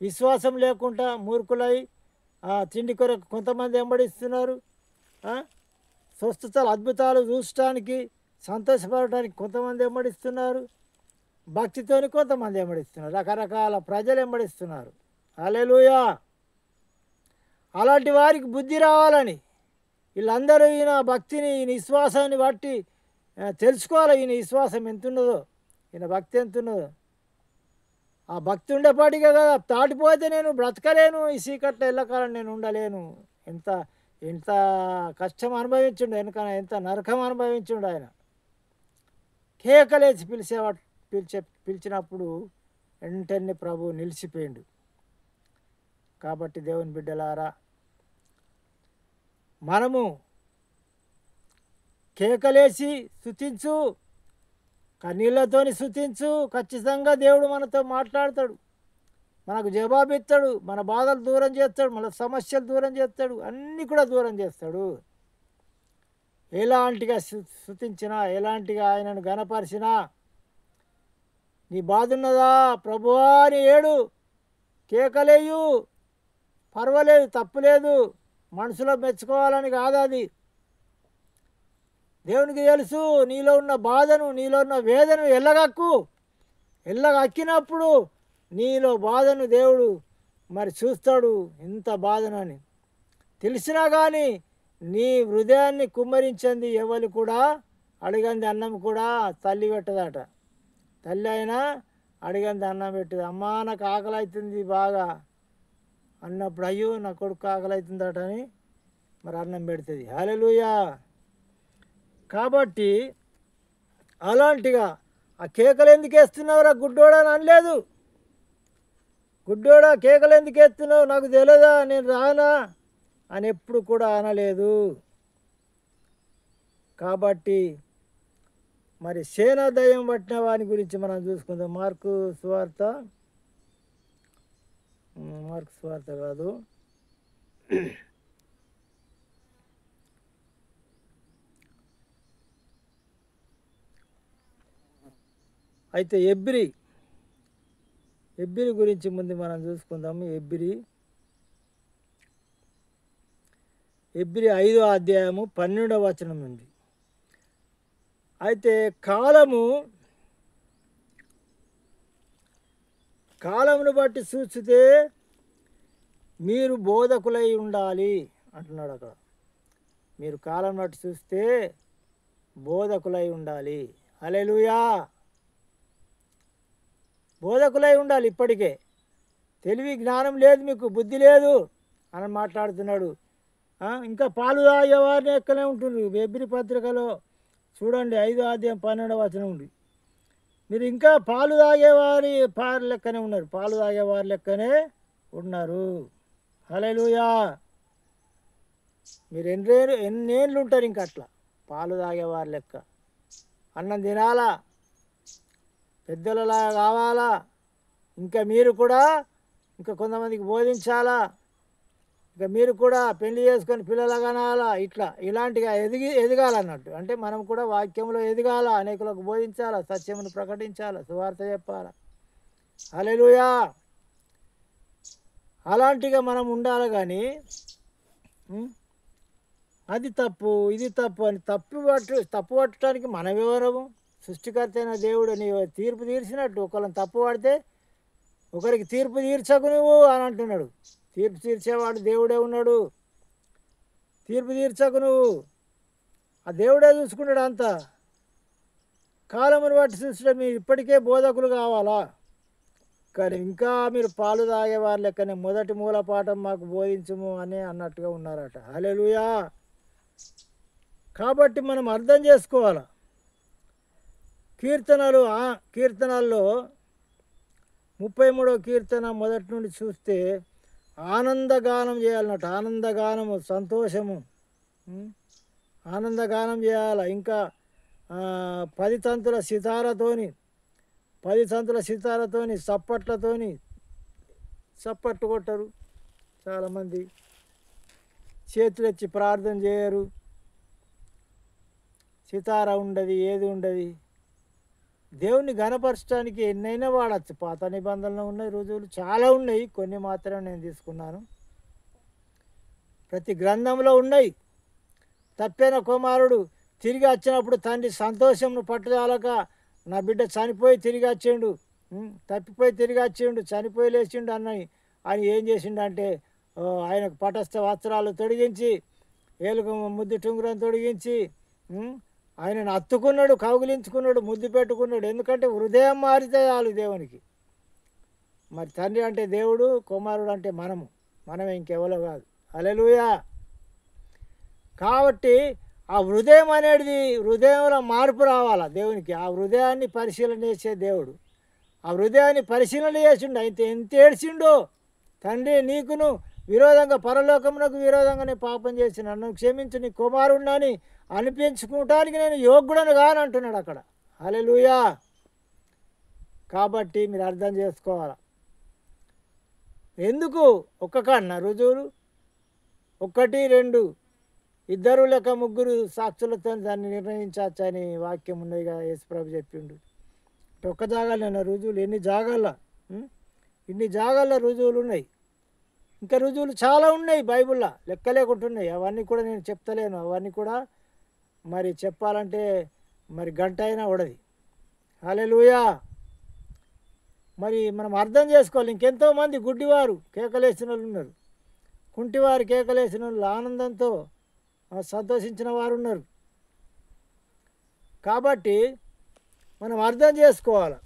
విశ్వాసం లేకుండా మూర్ఖులై తిండి కొరకు కొంతమంది వెంబడిస్తున్నారు. స్వస్థతలు అద్భుతాలు చూడటానికి, సంతోషపడటానికి కొంతమంది వెంబడిస్తున్నారు. భక్తితోని కొంతమంది వెంబడిస్తున్నారు. రకరకాల ప్రజలు వెంబడిస్తున్నారు. హల్లెలూయా. అలాంటి వారికి బుద్ధి రావాలని వీళ్ళందరూ ఈయన భక్తిని, ఈయన విశ్వాసాన్ని బట్టి తెలుసుకోవాలి. ఈయన విశ్వాసం ఎంతున్నదో, ఈయన భక్తి ఎంతున్నదో. ఆ భక్తి ఉండేపాటిగా కదా, దాటిపోతే నేను బ్రతకలేను, ఈ చీకట్లో ఎల్లకాలం నేను ఉండలేను. ఎంత ఎంత కష్టం అనుభవించుండు, ఎంత నరకం అనుభవించుండు ఆయన. కేకలేసి పిలిచినప్పుడు వెంటనే ప్రభు నిలిచిపోయిండు. కాబట్టి దేవుని బిడ్డలారా, మనము కేకలేసి స్తుతించు, కన్నీళ్లతోని స్తుతించు, ఖచ్చితంగా దేవుడు మనతో మాట్లాడతాడు, మనకు జవాబిస్తాడు, మన బాధలు దూరం చేస్తాడు, మన సమస్యలు దూరం చేస్తాడు, అన్నీ కూడా దూరం చేస్తాడు. ఎలాంటిగా స్తుతించినా, ఎలాంటిగా ఆయనను గణపరిచినా, నీ బాధ ఉన్నదా ప్రభువా అని ఏడు, కేకలేయు, పర్వాలేదు, తప్పులేదు, మనసులో మెచ్చుకోవాలని కాదు అది. దేవునికి తెలుసు నీలో ఉన్న బాధను, నీలో ఉన్న వేదను ఎల్లగక్కినప్పుడు నీలో బాధను దేవుడు మరి చూస్తాడు. ఇంత బాధనని తెలిసినా కానీ నీ హృదయాన్ని కుమ్మరించింది ఎవరు కూడా అడిగంది అన్నం కూడా తల్లి పెట్టదట. తల్లి అయినా అడిగంది అన్నం పెట్టదు. అమ్మా నాకు ఆకలి అవుతుంది బాగా అన్నప్పుడు, అయ్యో నా కొడుకు ఆకలి అవుతుందట అని మరి అన్నం పెడుతుంది. హల్లెలూయా. కాబట్టి అలాంటిగా ఆ కేకలు ఎందుకు వేస్తున్నావురా గుడ్డోడా అని అనలేదు. గుడ్డోడా కేకలు ఎందుకు వేస్తున్నావు, నాకు తెలియదా, నేను రానా అని ఎప్పుడు కూడా అనలేదు. కాబట్టి మరి సేనా దయ్యం పట్టిన వాని గురించి మనం చూసుకుందాం. మార్కు సువార్త కాదు, అయితే ఎబ్రి గురించి ముందు మనం చూసుకుందాము. ఎబ్రి 5వ అధ్యాయము 12వ వచనం నుండి. అయితే కాలమును బట్టి చూస్తే మీరు బోధకులై ఉండాలి అంటున్నాడు అక్కడ. మీరు కాలం బట్టి చూస్తే బోధకులై ఉండాలి. హల్లెలూయా. బోధకులై ఉండాలి. ఇప్పటికే తెలివి జ్ఞానం లేదు, మీకు బుద్ధి లేదు అని మాట్లాడుతున్నాడు. ఇంకా పాలు తాగేవారిని ఎక్కనే ఉంటుంది. ఎబ్రి పత్రికలో చూడండి 5వ అధ్యాయం 12వ వచనం ఉంది. మీరు ఇంకా పాలు తాగేవారి లెక్కనే ఉన్నారు, పాలు తాగేవారి లెక్కనే ఉన్నారు. హల్లెలూయా. మీరు ఎన్నేళ్ళు ఉంటారు ఇంకా అట్లా పాలు తాగేవారి లెక్క? అన్నం తినాలా, పెద్దలలా కావాలా, ఇంకా మీరు కూడా ఇంకా కొంతమందికి బోధించాలా, ఇంకా మీరు కూడా పెళ్లి చేసుకొని పిల్లలు కనాలా, ఇలాంటిగా ఎదగాలన్నట్టు. అంటే మనం కూడా వాక్యంలో ఎదగాల, అనేకులకు బోధించాలా, సత్యమును ప్రకటించాలా, సువార్త చెప్పాలా. హల్లెలూయా. అలాంటిగా మనం ఉండాలి. కానీ అది తప్పు ఇది తప్పు అని తప్పు పట్టడానికి మన వివరము. సృష్టికర్త అయిన దేవుడు నీవు తీర్పు తీర్చినట్టు ఒకళ్ళని తప్పు పడితే ఒకరికి తీర్పు తీర్చకు నువ్వు అని అంటున్నాడు. తీర్పు తీర్చేవాడు దేవుడే ఉన్నాడు. తీర్పు తీర్చకు నువ్వు, ఆ దేవుడే చూసుకున్నాడు అంతా. కాలమును బట్టి చూస్తే మీరు ఇప్పటికే బోధకులు కావాలా, కానీ ఇంకా మీరు పాలు తాగేవారి లెక్కనే మొదటి మూలపాఠం మాకు బోధించము అని అన్నట్టుగా ఉన్నారట. హల్లెలూయా. కాబట్టి మనం అర్థం చేసుకోవాలి. కీర్తనల్లో 33వ కీర్తన మొదటి నుండి చూస్తే ఆనందగానం చేయాలన్నట్టు. ఆనందగానము, సంతోషము, ఆనందగానం చేయాలి. ఇంకా 10 తంతుల సితారతోని చప్పట్లు కొట్టరు చాలామంది, చేతులు ఎత్తి ప్రార్థన చేయరు, సితార ఉండదు, ఏది ఉండదు. దేవుణ్ణి ఘనపరచడానికి ఎన్నైనా వాడచ్చు. పాత నిబంధనలు ఉన్నాయి, రుజువులు చాలా ఉన్నాయి, కొన్ని మాత్రం నేను తీసుకున్నాను. ప్రతి గ్రంథంలో ఉన్నాయి. తప్పైన కుమారుడు తిరిగి వచ్చినప్పుడు తండ్రి సంతోషంను పట్టుదలక నా బిడ్డ చనిపోయి తిరిగి వచ్చిండు, తప్పిపోయి తిరిగి వచ్చిండు, చనిపోయి లేచిండు ఆయన ఏం చేసిండు అంటే ఆయనకు పటస్థ వస్త్రాలు తొడిగించి, ఏలుగు ముద్దు టుంగురం తొడిగించి ఆయనను అత్తుకున్నాడు, కౌగిలించుకున్నాడు, ముద్దు పెట్టుకున్నాడు. ఎందుకంటే హృదయం మారితే చాలు దేవునికి. మరి తండ్రి అంటే దేవుడు, కుమారుడు అంటే మనమే, ఇంకెవరో కాదు. హల్లెలూయా. కాబట్టి ఆ హృదయం అనేది, హృదయంలో మార్పు రావాలా దేవునికి. ఆ హృదయాన్ని పరిశీలన చేసే దేవుడు. ఆ హృదయాన్ని పరిశీలన చేసిండు. అయితే ఎంత ఏడ్చిండో, తండ్రి నీకును విరోధంగా, పరలోకమునకు విరోధంగా పాపం చేసి నన్ను క్షమించు, నీ కుమారుడిని అనిపించుకోవటానికి నేను యోగ్యుడను కాని అంటున్నాడు అక్కడ. హల్లెలూయా. కాబట్టి మీరు అర్థం చేసుకోవాలి. ఎందుకు ఒక్కకన్నా రుజువులు 1, 2, 2 లేక 3 సాక్షులతో దాన్ని నిర్ణయించవచ్చని వాక్యం ఉన్నది కదా, యేసుప్రభు చెప్పిండు. ఒక్క జాగాలైనా రుజువులు ఎన్ని ఇన్ని జాగాల్లో రుజువులు ఉన్నాయి. ఇంకా రుజువులు చాలా ఉన్నాయి బైబిల్లో, లెక్కలేకుంటున్నాయి. అవన్నీ కూడా నేను చెప్తలేను. అవన్నీ కూడా మరి చెప్పాలంటే మరి గంట అయినా ఉడది. హల్లెలూయా. మరి మనం అర్థం చేసుకోవాలి. ఇంకెంతోమంది గుడ్డివారు కేకలేసిన వాళ్ళు ఉన్నారు, కుంటివారు కేకలేసిన వాళ్ళు ఆనందంతో సంతోషించిన వారు ఉన్నారు. కాబట్టి మనం అర్థం చేసుకోవాలి.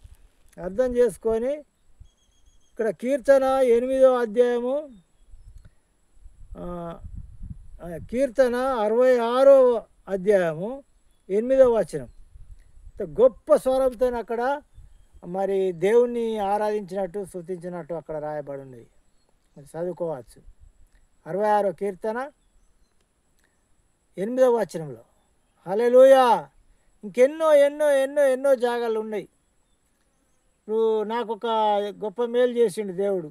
అర్థం చేసుకొని ఇక్కడ కీర్తన 8వ అధ్యాయము, కీర్తన 66వ అధ్యాయము 8వ వచనం. గొప్ప స్వరంతో అక్కడ మరి దేవుణ్ణి ఆరాధించినట్టు స్తుతించినట్టు అక్కడ రాయబడి ఉన్నది. మరి చదువుకోవచ్చు. 66వ కీర్తన 8వ వచనంలో. హల్లెలూయా. ఇంకెన్నో ఎన్నో ఎన్నో ఎన్నో జాగాలు ఉన్నాయి. ఇప్పుడు నాకు ఒక గొప్ప మేలు చేసిండు దేవుడు.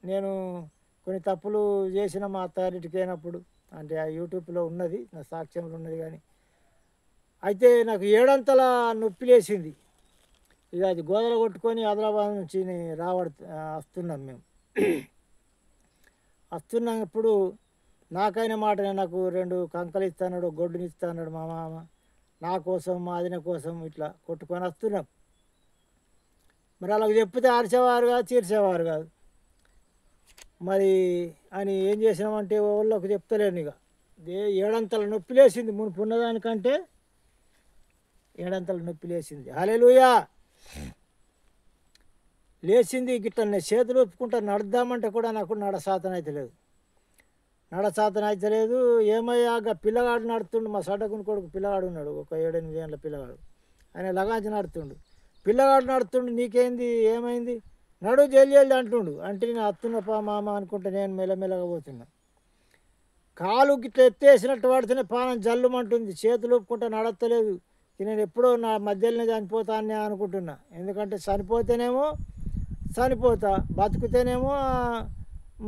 నేను కొన్ని తప్పులు చేసిన మా అత్తారింటికి అయినప్పుడు, అంటే ఆ యూట్యూబ్లో ఉన్నది, నా సాక్ష్యంలో ఉన్నది. కానీ అయితే నాకు ఏడంతల నొప్పి లేసింది. ఇక అది గోదలు కొట్టుకొని ఆదిలాబాద్ నుంచి వస్తున్నాం మేము. వస్తున్నప్పుడు నాకైన మాట, నాకు 2 కంకలు ఇస్తాడు, గొడ్డుని ఇస్తాడు మా మామ. నా కోసం, మా ఆదిన కోసం ఇట్లా కొట్టుకొని వస్తున్నాం. మరి అలాగ చెప్తే ఆర్చేవారు కాదు, తీర్చేవారు కాదు. మరి అని ఏం చేసినామంటే వాళ్ళకు చెప్తలేను. ఇక ఏడంతల నొప్పి లేసింది. మునుపు ఉన్నదానికంటే ఏడంతల నొప్పి లేచింది. హల్లెలూయా. లేచింది. గిట్ట నేను చేతులు ఒప్పుకుంటా నడుద్దామంటే కూడా నాకు నడసాతన అయితే లేదు. ఏమయ్యాక పిల్లగాడు నడుతుండు. మా సడకుని కొడుకు పిల్లగాడు ఉన్నాడు, ఒక 7-8 ఏళ్ళ పిల్లగాడు. ఆయన లగాంచి నడుతుండు. పిల్లగాడు నడుతుండు. నీకేంది, ఏమైంది, నడు జల్లి అంటుండు. అంటే నేను అత్తున్నప్పా మామ అనుకుంటే నేను మెల్లమెల్లగా పోతున్నా. కాలు గిట్ల ఎత్తేసినట్టు పడితేనే పానం జల్లుమంటుంది. చేతులు ఒప్పుకుంటా నడత్తలేదు. నేను ఎప్పుడో నా మధ్యలోనే చనిపోతానే అనుకుంటున్నా. ఎందుకంటే చనిపోతేనేమో చనిపోతా, బతుకుతేనేమో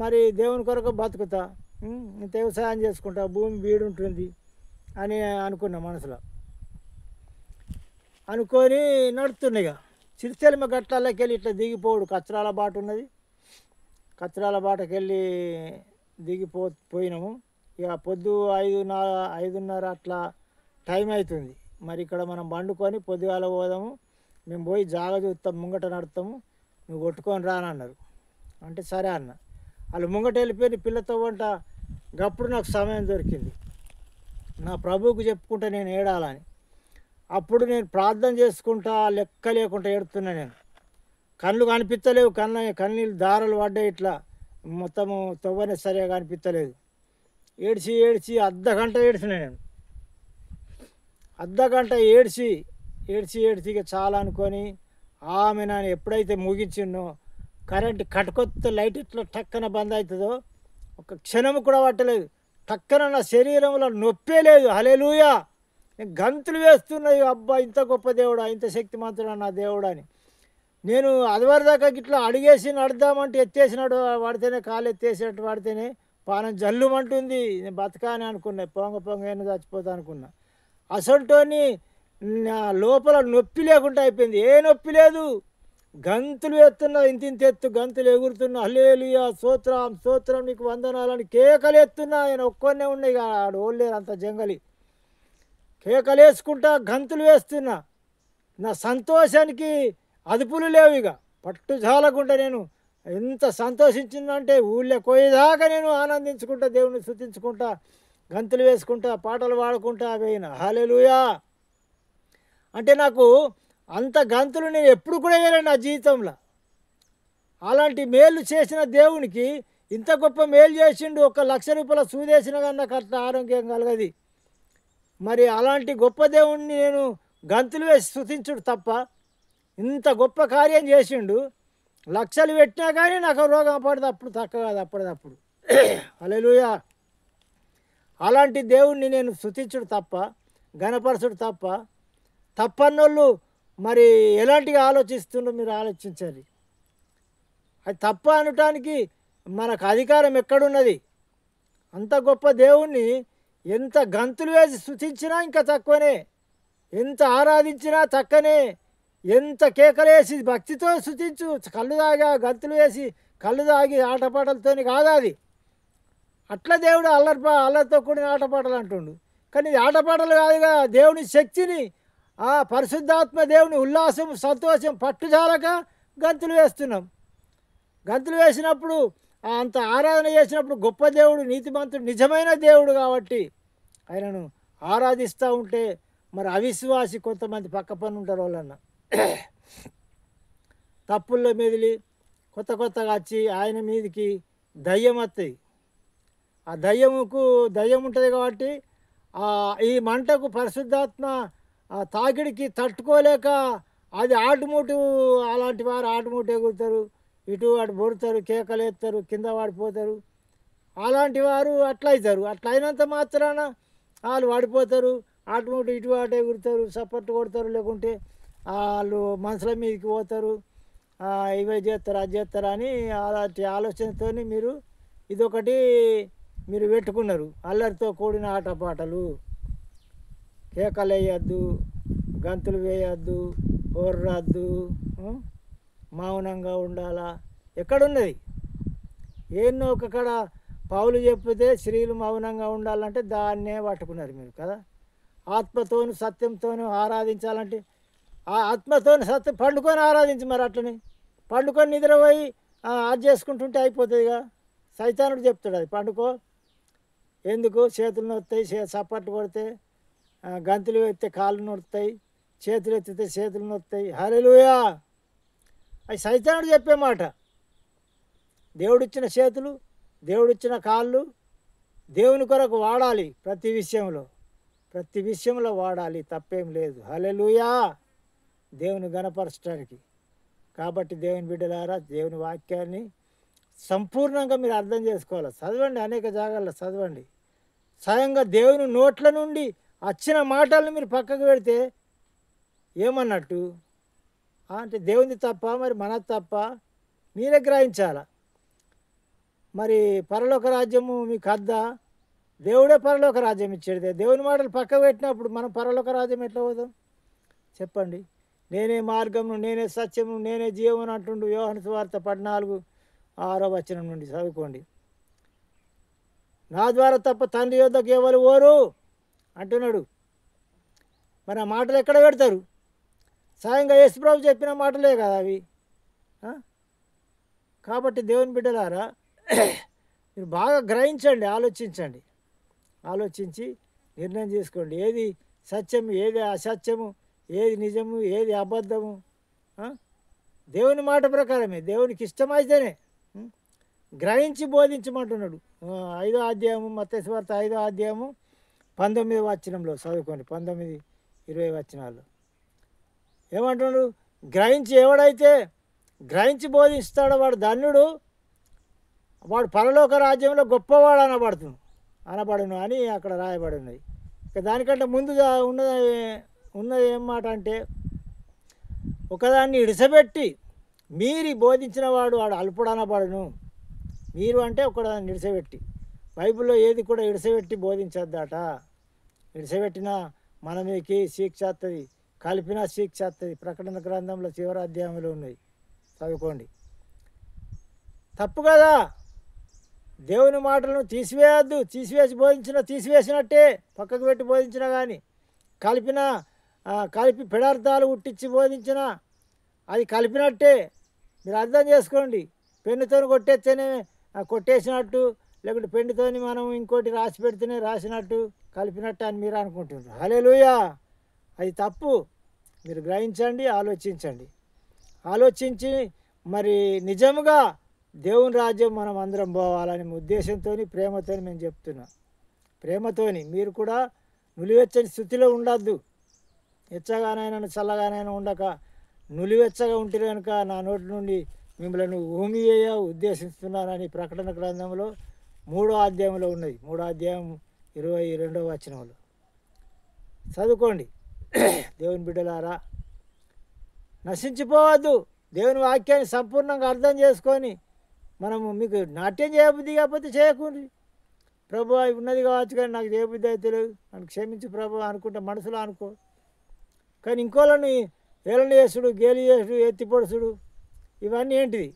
మరి దేవుని కొరకు బతుకుతా, ఇంత వ్యవసాయం చేసుకుంటా, భూమి వీడుంటుంది అని అనుకున్నా మనసులో. అనుకొని నడుతున్నా. ఇక చిరుచెలిమ గట్లకి వెళ్ళి ఇట్లా దిగిపోడు. కచ్చరాల బాట ఉన్నది. కచ్చరాల బాటకి వెళ్ళి పోయినాము. ఇక పొద్దు 5:30 అట్లా టైం అవుతుంది. మరి ఇక్కడ మనం వండుకొని పొద్దుగాల పోదాము, మేము పోయి జాగ చూస్తాం, ముంగట నడుస్తాము, నువ్వు కొట్టుకొని రానన్నారు. అంటే సరే అన్న. వాళ్ళు ముంగట వెళ్ళిపోయి పిల్లతో వంట. గప్పుడు నాకు సమయం దొరికింది నా ప్రభువుకు చెప్పుకుంటా నేను ఏడాలని. అప్పుడు నేను ప్రార్థన చేసుకుంటా, లెక్క లేకుండా ఏడుతున్నా. నేను కళ్ళు కనిపించలేవు, కన్నీళ్ళు దారాలు పడ్డాయి. ఇట్లా మొత్తము తవ్వనే సరిగా కనిపించలేదు. ఏడ్చి ఏడ్చి అర్ధగంట ఏడ్చిన నేను. అర్ధగంట ఏడ్చి ఇక చాలా అనుకొని ఆమె నన్ను ఎప్పుడైతే ముగించిందో, కరెంట్ కట్టుకొత్త లైట్ ఇట్లా టక్కన బంద్ అవుతుందో ఒక క్షణము కూడా పట్టలేదు. టక్కన నా శరీరంలో నొప్పే లేదు. హల్లెలూయా. నేను గంతులు వేస్తున్నాయి. అబ్బా, ఇంత గొప్ప దేవుడా, ఇంత శక్తిమంతుడా నా దేవుడా అని. నేను అదివరదాకా ఇట్లా అడిగేసి నడుద్దామంటే ఎత్తేసినాడు వాడితేనే, కాలు ఎత్తేసినట్టు వాడితేనే పానం జల్లుమంటుంది. నేను బతకా అని అనుకున్నా. పొంగ ఏమో చచ్చిపోతా అనుకున్నా. అసంటోని నా లోపల నొప్పి లేకుండా అయిపోయింది. ఏ నొప్పి లేదు. గంతులు ఎత్తున్నా, ఇంత ఎత్తు గంతులు ఎగురుతున్నా. హల్లెలూయా, స్తోత్రం నీకు వందనాలని కేకలు ఎత్తున్నా. నేను ఒక్కొన్నే ఉన్నాయి. ఆడు ఓళ్ళేరు, అంత జంగలి. కేకలు వేసుకుంటా, గంతులు వేస్తున్నా. నా సంతోషానికి అదుపులు లేవు. ఇక పట్టు జాలకుండా నేను ఎంత సంతోషించిందంటే ఊళ్ళో పోయేదాకా నేను ఆనందించుకుంటా, దేవుని స్తుతించుకుంటా, గంతులు వేసుకుంటా, పాటలు పాడుకుంటా పోయినా. హల్లెలూయా. అంటే నాకు అంత గంతులు నేను ఎప్పుడు కూడా వేయలేను నా జీవితంలో. అలాంటి మేలు చేసిన దేవునికి ఇంత గొప్ప మేలు చేసిండు. 1,00,000 రూపాయల సూదేసిన కానీ నాకు అట్లా ఆరోగ్యం కలగది. మరి అలాంటి గొప్ప దేవుణ్ణి నేను గంతులు వేసి స్తుతించుడు తప్ప, ఇంత గొప్ప కార్యం చేసిండు. లక్షలు పెట్టినా కానీ నాకు రోగం పడితే అప్పుడు తక్క కాదు, అప్పటిదప్పుడు. హల్లెలూయా. అలాంటి దేవుణ్ణి నేను స్తుతించుడు తప్ప, గణపరచుడు తప్ప, తప్పన్నోళ్ళు మరి ఎలాంటిగా ఆలోచిస్తుండో మీరు ఆలోచించాలి. అది తప్ప అనటానికి మనకు అధికారం ఎక్కడున్నది? అంత గొప్ప దేవుణ్ణి ఎంత గంతులు వేసి స్తుతించినా ఇంకా తక్కువనే, ఎంత ఆరాధించినా తక్కనే, ఎంత కేకలేసి భక్తితో స్తుతించు, కళ్ళు తాగా గంతులు వేసి కళ్ళు తాగి ఆటపాటలతో కాదు అది. అట్లా దేవుడు అల్లరితో కూడిన ఆటపాటలు అంటుండు. కానీ ఇది ఆటపాటలు కాదుగా. దేవుని శక్తిని, ఆ పరిశుద్ధాత్మ దేవుని ఉల్లాసం, సంతోషం పట్టుజాలక గంతులు వేస్తున్నాం. గంతులు వేసినప్పుడు, అంత ఆరాధన చేసినప్పుడు గొప్ప దేవుడు, నీతిమంతుడు, నిజమైన దేవుడు కాబట్టి ఆయనను ఆరాధిస్తూ ఉంటే మరి అవిశ్వాసి కొంతమంది పక్క పని ఉంటారు. వాళ్ళన్న తప్పుల్లో మెదిలి కొత్తగా వచ్చి ఆయన మీదకి దయ్యం వస్తాయి. ఆ దయ్యం ఉంటుంది కాబట్టి ఈ మంటకు పరిశుద్ధాత్మ ఆ తాకిడికి తట్టుకోలేక అది ఆటుమూటు, అలాంటి వారు ఆటుమూటు ఎగురుతారు, ఇటు అటు బొడతారు, కేకలు ఎత్తారు, కింద పడిపోతారు. అలాంటి వారు అట్లా అవుతారు. అట్లా అయినంత మాత్రాన వాళ్ళు పడిపోతారు, ఆటుమూటు ఇటు అటు ఎగురుతారు, సపోర్ట్ కొడతారు, లేకుంటే వాళ్ళు మనుషుల మీదకి పోతారు, ఇవే చేస్తారు అది చేస్తారు అని అలాంటి ఆలోచనతో మీరు ఇదొకటి మీరు పెట్టుకున్నారు. అల్లరితో కూడిన ఆటపాటలు, కేకలు వేయద్దు, గంతులు వేయద్దు, ఓర్రద్దు, మౌనంగా ఉండాలా. ఎక్కడున్నది? ఎన్నో ఒక కాడ పౌలు చెప్పితే స్త్రీలు మౌనంగా ఉండాలంటే దాన్నే పట్టుకున్నారు మీరు కదా. ఆత్మతోను సత్యంతోను ఆరాధించాలంటే ఆ ఆత్మతోని సత్యం పండుకొని ఆరాధించి, మరి అట్లనే పండుకొని నిద్రపోయి అది చేసుకుంటుంటే అయిపోతుందిగా. సైతానుడు చెప్తాడు అది పండుకో, ఎందుకు చేతులు నొస్తాయి, చప్పట్లు కొడితే గంతులు ఎత్తే కాళ్ళు నొస్తాయి, చేతులు ఎత్తితే చేతులు నొస్తాయి. హల్లెలూయా! అది సైతానుడు చెప్పే మాట. దేవుడిచ్చిన చేతులు, దేవుడిచ్చిన కాళ్ళు దేవుని కొరకు వాడాలి. ప్రతి విషయంలో వాడాలి, తప్పేం లేదు. హల్లెలూయా! దేవుని గణపరచడానికి. కాబట్టి దేవుని బిడ్డలారా, దేవుని వాక్యాన్ని సంపూర్ణంగా మీరు అర్థం చేసుకోవాలి. చదవండి, అనేక జాగాల్లో చదవండి. స్వయంగా దేవుని నోట్ల నుండి వచ్చిన మాటలను మీరు పక్కకు పెడితే ఏమన్నట్టు? అంటే దేవుని తప్ప, మరి మనది తప్ప? మీరే గ్రహించాల. మరి పరలోక రాజ్యము మీకు అద్దా? దేవుడే పరలోక రాజ్యం ఇచ్చేదే. దేవుని మాటలు పక్కకు పెట్టినప్పుడు మనం పరలోక రాజ్యం ఎట్లా పోదాం చెప్పండి? నేనే మార్గము, నేనే సత్యము, నేనే జీవము అంటుండు యోహాను సువార్త 14:6 నుండి చదువుకోండి. నా ద్వారా తప్ప తండ్రి యొద్దకు ఎవరు ఓరు అంటున్నాడు. మరి ఆ మాటలు ఎక్కడ పెడతారు? స్వయంగా యేసుప్రభు చెప్పిన మాటలే కదా అవి. కాబట్టి దేవుని బిడ్డలారా, మీరు బాగా గ్రహించండి, ఆలోచించి నిర్ణయం తీసుకోండి. ఏది సత్యము, ఏది అసత్యము, ఏది నిజము, ఏది అబద్ధము. దేవుని మాట ప్రకారమే, దేవునికి ఇష్టమైతేనే గ్రహించి బోధించమంటున్నాడు. 5వ అధ్యాయము, మత్తయి సువార్త 5వ అధ్యాయము 19వ వచనంలో చదువుకోండి. 19-20 వచనాలు ఏమంటున్నాడు? గ్రహించి ఎవడైతే గ్రహించి బోధిస్తాడో వాడు ధన్యుడు, వాడు పరలోక రాజ్యంలో గొప్పవాడు అనబడును అని అక్కడ రాయబడి ఉన్నది. ఇక దానికంటే ముందు ఉన్నది ఏం మాట అంటే, ఒకదాన్ని ఇడిసబెట్టి మీరి బోధించిన వాడు అల్పుడు అనబడును. మీరు అంటే ఒకదాన్ని ఇడిసబెట్టి, బైబిల్లో ఏది కూడా ఇడిసబెట్టి బోధించద్దట. ఇడిసబెట్టినా మన మీదకి శిక్ష వస్తుంది, కలిపినా శిక్ష వస్తుంది. ప్రకటన గ్రంథంలో చివరి అధ్యాయంలో ఉన్నాయి, చదువుకోండి. తప్పు కదా. దేవుని మాటలను తీసివేయద్దు. తీసివేసినట్టే పక్కకు పెట్టి బోధించినా కానీ, కలిపి పెడార్థాలు ఉట్టించి బోధించినా అది కలిపినట్టే. మీరు అర్థం చేసుకోండి. పెన్నుతో కొట్టేస్తేనే కొట్టేసినట్టు, లేకుంటే పెన్నుతోని మనం ఇంకోటి రాసి పెడితేనే రాసినట్టు, కలిపినట్టు అని మీరు అనుకుంటున్నారు. హల్లెలూయా! అది తప్పు. మీరు గ్రహించండి, ఆలోచించి మరి నిజముగా దేవుని రాజ్యం మనం అందరం పోవాలనే ఉద్దేశంతో, ప్రేమతో మేము చెప్తున్నాం. ప్రేమతోని మీరు కూడా నులివెచ్చని స్థితిలో ఉండద్దు. ఎచ్చగానైనా చల్లగానైనా ఉండక నులివెచ్చగా ఉంటే కనుక నా నోటి నుండి మిమ్మల్ని ఊమి వేయ ఉద్దేశిస్తున్నానని ప్రకటన గ్రంథంలో 3వ అధ్యాయంలో ఉన్నది. 3వ అధ్యాయం 22వ వచనంలో చదువుకోండి. దేవుని బిడ్డలారా, నశించిపోవద్దు. దేవుని వాక్యాన్ని సంపూర్ణంగా అర్థం చేసుకొని మనము, మీకు నాట్యం చేయబుద్ధి కాకపోతే చేయకుండి. ప్రభు అవి ఉన్నది కావచ్చు కానీ నాకు చేయబుద్ధి అయితే లేదు, నన్ను క్షమించి ప్రభు అనుకుంటే మనసులో అనుకో. కానీ ఇంకోళ్ళని ఏలన చేసుడు, గేలి చేసుడు, ఎత్తిపొడుచుడు ఇవన్నీ ఏంటిది?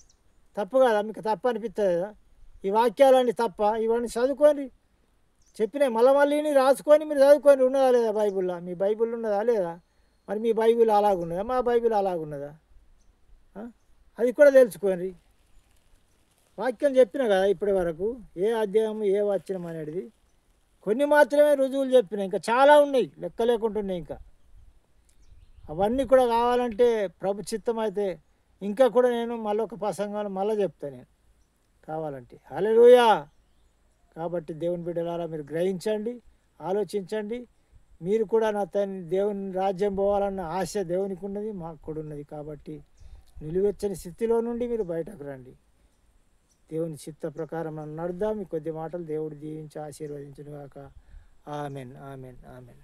తప్పు కదా? మీకు తప్పు అనిపిస్తుంది కదా? ఈ వాక్యాలన్నీ తప్ప? ఇవన్నీ చదువుకొని చెప్పినాయి మళ్ళీ రాసుకొని మీరు చదువుకొని ఉన్నదా లేదా బైబిల్లో? మీ బైబిల్ ఉన్నదా లేదా? మరి మీ బైబిల్ అలాగున్నదా, మా బైబిల్ అలాగున్నదా? అది కూడా తెలుసుకోండి. వాక్యం చెప్పిన కదా ఇప్పటి వరకు, ఏ అధ్యాయం ఏ వచనం అనేది. కొన్ని మాత్రమే రుజువులు చెప్పిన, ఇంకా చాలా ఉన్నాయి, లెక్క లేకుంటున్నాయి. ఇంకా అవన్నీ కూడా కావాలంటే ప్రభు చిత్తం అయితే ఇంకా కూడా నేను మళ్ళొక ప్రసంగాలు మళ్ళీ చెప్తాను నేను కావాలంటే. హల్లెలూయా! కాబట్టి దేవుని బిడ్డలారా, మీరు గ్రహించండి, ఆలోచించండి. మీరు కూడా నా తండ్రి దేవుని రాజ్యం పోవాలన్న ఆశ దేవునికి ఉన్నది, మాకు కూడా ఉన్నది. కాబట్టి నిలువెచ్చని స్థితిలో నుండి మీరు బయటకు రండి. దేవుని చిత్త ప్రకారం మనం నడుద్దాం. ఈ కొద్ది మాటలు దేవుడు దీవించి ఆశీర్వదించును గాక. Amen, amen, amen.